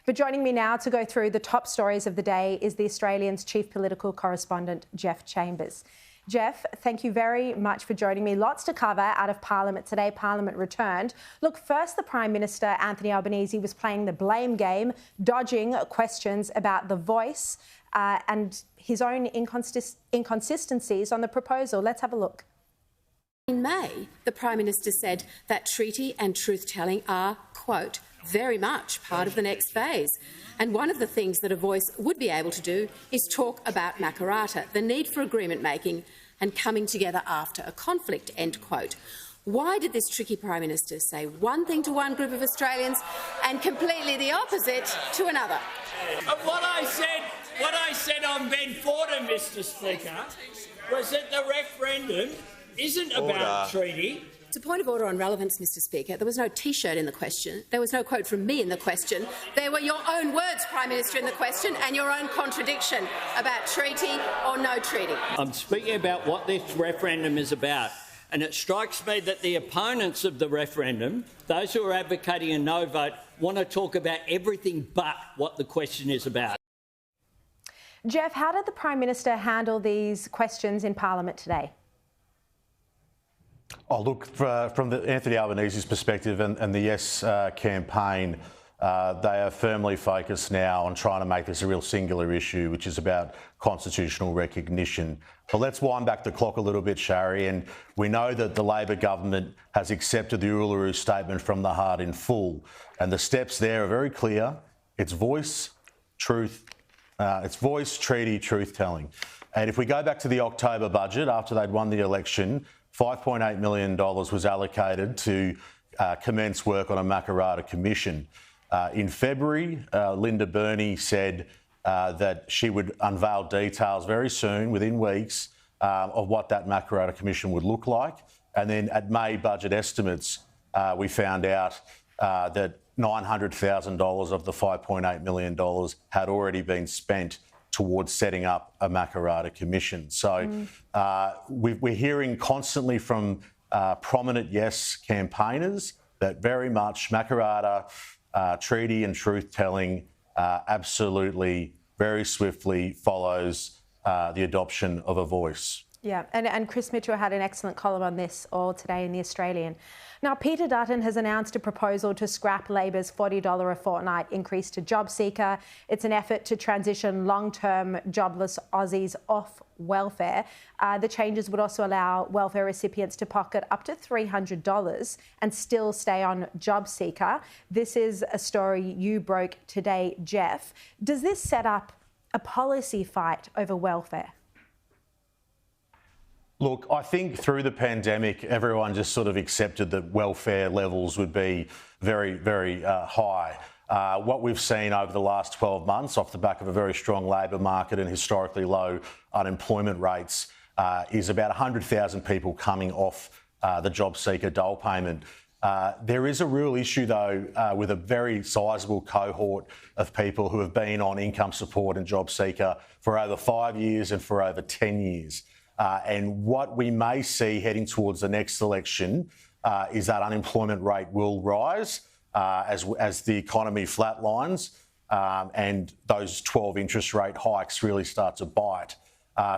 But joining me now to go through the top stories of the day is the Australian's chief political correspondent, Geoff Chambers. Geoff, thank you very much for joining me. Lots to cover out of Parliament today. Parliament returned. Look, first the Prime Minister, Anthony Albanese, was playing the blame game, dodging questions about The Voice and his own inconsistencies on the proposal. Let's have a look. In May, the Prime Minister said that treaty and truth-telling are, quote, very much part of the next phase. And one of the things that A Voice would be able to do is talk about Makarrata, the need for agreement-making and coming together after a conflict, end quote. Why did this tricky Prime Minister say one thing to one group of Australians and completely the opposite to another? What I said on Ben Fordham, Mr Speaker, was that the referendum isn't about treaty. It's a point of order on relevance, Mr Speaker. There was no T-shirt in the question. There was no quote from me in the question. There were your own words, Prime Minister, in the question and your own contradiction about treaty or no treaty. I'm speaking about what this referendum is about. And it strikes me that the opponents of the referendum, those who are advocating a no vote, want to talk about everything but what the question is about. Geoff, how did the Prime Minister handle these questions in Parliament today? Oh, look, from the Anthony Albanese's perspective and the Yes campaign, they are firmly focused now on trying to make this a real singular issue, which is about constitutional recognition. But let's wind back the clock a little bit, Shari, and we know that the Labor government has accepted the Uluru Statement from the Heart in full, and the steps there are very clear. It's voice, truth, treaty, truth-telling. And if we go back to the October budget, after they'd won the election, $5.8 million was allocated to commence work on a Makarrata commission. In February, Linda Burney said that she would unveil details very soon, within weeks, of what that Makarrata commission would look like. And then at May budget estimates, we found out that $900,000 of the $5.8 million had already been spent towards setting up a Makarrata commission. So we're hearing constantly from prominent Yes campaigners that very much Makarrata, treaty and truth-telling absolutely, very swiftly follows the adoption of A Voice. Yeah, and Chris Mitchell had an excellent column on this all today in The Australian. Now, Peter Dutton has announced a proposal to scrap Labor's $40 a fortnight increase to JobSeeker. It's an effort to transition long-term jobless Aussies off welfare. The changes would also allow welfare recipients to pocket up to $300 and still stay on JobSeeker. This is a story you broke today, Geoff. Does this set up a policy fight over welfare? Look, I think through the pandemic, everyone just sort of accepted that welfare levels would be very, very high. What we've seen over the last 12 months, off the back of a very strong labour market and historically low unemployment rates, is about 100,000 people coming off the JobSeeker dole payment. There is a real issue, though, with a very sizable cohort of people who have been on income support and JobSeeker for over 5 years and for over 10 years. And what we may see heading towards the next election is that unemployment rate will rise as the economy flatlines and those 12 interest rate hikes really start to bite.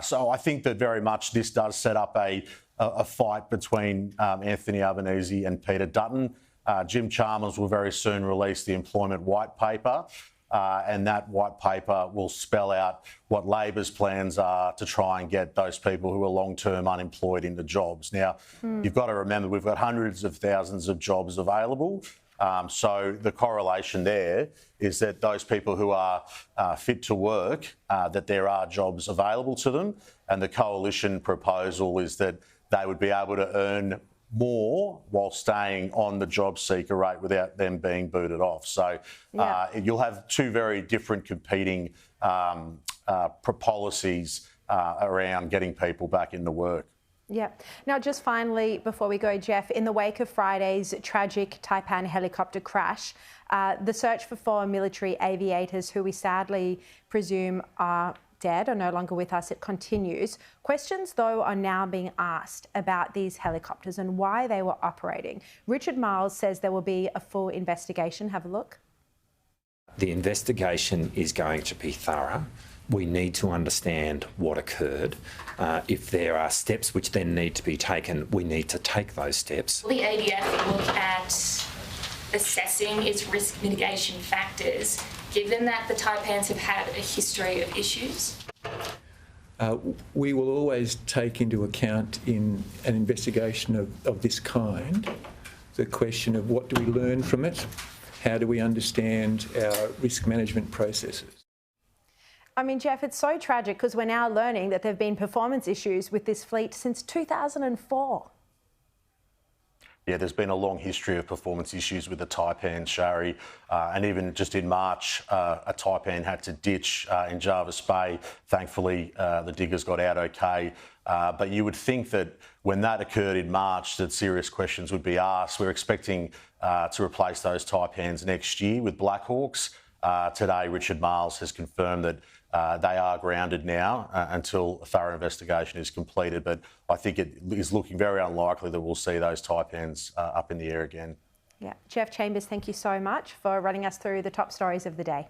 So I think that very much this does set up a fight between Anthony Albanese and Peter Dutton. Jim Chalmers will very soon release the employment white paper. And that white paper will spell out what Labor's plans are to try and get those people who are long-term unemployed into jobs. Now, you've got to remember we've got hundreds of thousands of jobs available. So the correlation there is that those people who are fit to work, that there are jobs available to them. And the coalition proposal is that they would be able to earn more while staying on the JobSeeker rate without them being booted off. So you'll have two very different competing policies around getting people back into work. Yeah. Now, just finally, before we go, Geoff, in the wake of Friday's tragic Taipan helicopter crash, the search for 4 military aviators who we sadly presume are dead, are no longer with us, it continues. Questions, though, are now being asked about these helicopters and why they were operating. Richard Marles says there will be a full investigation. Have a look. The investigation is going to be thorough. We need to understand what occurred. If there are steps which then need to be taken, we need to take those steps. Will the ADF look at assessing its risk mitigation factors, given that the taipans have had a history of issues? We will always take into account in an investigation of this kind the question of what do we learn from it, how do we understand our risk management processes. I mean, Jeff, it's so tragic because we're now learning that there have been performance issues with this fleet since 2004. Yeah, there's been a long history of performance issues with the Taipan, Shari, and even just in March, a Taipan had to ditch in Jervis Bay. Thankfully, the diggers got out okay. But you would think that when that occurred in March, that serious questions would be asked. We're expecting to replace those Taipans next year with Black Hawks. Today, Richard Marles has confirmed that they are grounded now until a thorough investigation is completed. But I think it is looking very unlikely that we'll see those Taipans up in the air again. Yeah. Jeff Chambers, thank you so much for running us through the top stories of the day.